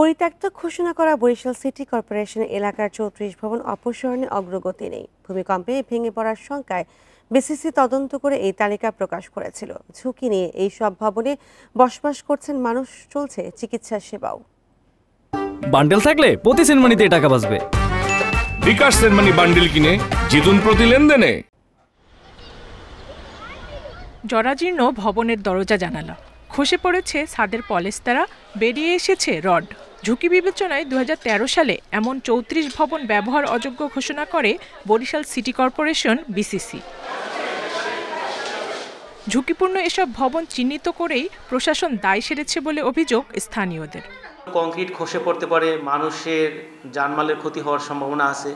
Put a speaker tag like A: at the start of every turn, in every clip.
A: পরিত্যক্ত ঘোষণা করা বরিশাল সিটি কর্পোরেশন এলাকার ৩৪ ভবন অপসারণে অগ্রগতি নেই। ভূমিকম্পে ভেঙে পড়ার শঙ্কায় বিসিসি তদন্ত করে এই তালিকা প্রকাশ করেছিল। ঝুঁকি নিয়ে এই সব ভবনে বসবাস করছেন মানুষ, চলছে চিকিৎসা সেবাও।
B: বান্ডেল থাকলে প্রতি সেনমানিতে টাকা বাঁচবে।
C: বিকাশ সেনমানি বান্ডেল কিনে জিতুন প্রতি লেনদেনে।
D: জরাজীর্ণ ভবনের দরজা জানালা, খসে পড়েছে ছাদের পলেস্তারা, বেরিয়ে এসেছে রড। ঝুঁকি বিবেচনায় ২০১৩ সালে এমন ৩৪ ভবন ব্যবহার অযোগ্য ঘোষণা করে বরিশাল সিটি কর্পোরেশন বিসিসি। ঝুঁকিপূর্ণ এসব ভবন চিহ্নিত করেই প্রশাসন দায় সেরেছে বলে অভিযোগ স্থানীয়দের।
E: কংক্রিট খসে পড়তে পারে, মানুষের জানমালের ক্ষতি হওয়ার সম্ভাবনা আছে।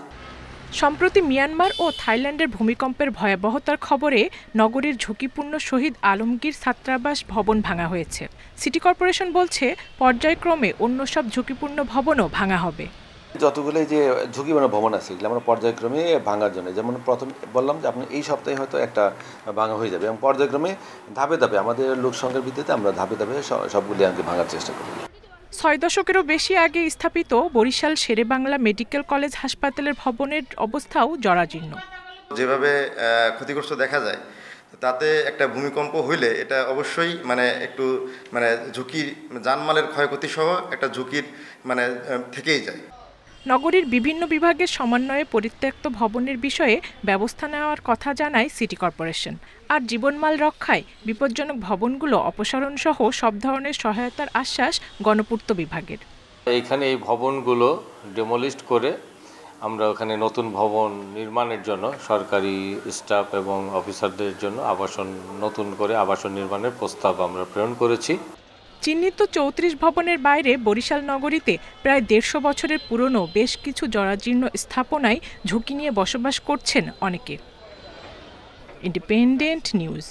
D: সম্প্রতি মিয়ানমার ও থাইল্যান্ডের ভূমিকম্পের ভয়াবহতার খবরে নগরীর ঝুঁকিপূর্ণ শহীদ আলমগীর ছাত্রাবাস ভবন ভাঙা হয়েছে। সিটি কর্পোরেশন বলছে পর্যায়ক্রমে অন্য সব ঝুঁকিপূর্ণ ভবনও ভাঙা হবে।
F: যতগুলো যে ঝুঁকিপূর্ণ ভবন আছে এগুলো আমরা পর্যায়ক্রমে ভাঙার জন্য, যেমন প্রথম বললাম যে আপনি এই সপ্তাহে হয়তো একটা ভাঙা হয়ে যাবে এবং পর্যায়ক্রমে ধাপে ধাপে আমাদের লোক সংখ্যার ভিত্তিতে আমরা ধাপে ধাপে সবগুলি আগে ভাঙার চেষ্টা করি।
D: ৬ দশকেরও বেশি আগে স্থাপিত বরিশাল শেরেবাংলা মেডিকেল কলেজ হাসপাতালের ভবনের অবস্থাও জরাজীর্ণ।
G: যেভাবে ক্ষতিগ্রস্ত দেখা যায় তাতে একটা ভূমিকম্প হইলে এটা অবশ্যই একটু ঝুঁকির, জানমালের ক্ষয়ক্ষতি সহ একটা ঝুঁকির থেকেই যায়।
D: নগরীর বিভিন্ন বিভাগের সমন্বয়ে পরিত্যক্ত ভবনের বিষয়ে ব্যবস্থা নেওয়ার কথা জানায় সিটি কর্পোরেশন। আর জীবনমাল রক্ষায় বিপজ্জনক ভবনগুলো অপসারণ সহ সব ধরনের সহায়তার আশ্বাস গণপূর্ত বিভাগের।
H: এইখানে এই ভবনগুলো ডেমোলিস্ট করে আমরা ওখানে নতুন ভবন নির্মাণের জন্য সরকারি স্টাফ এবং অফিসারদের জন্য নতুন করে আবাসন নির্মাণের প্রস্তাব আমরা প্রেরণ করেছি।
D: চিহ্নিত ৩৪ ভবনের বাইরে বরিশাল নগরীতে প্রায় ১৫০ বছরের পুরনো বেশ কিছু জরাজীর্ণ স্থাপনায় ঝুঁকি নিয়ে বসবাস করছেন অনেকে। Independent news.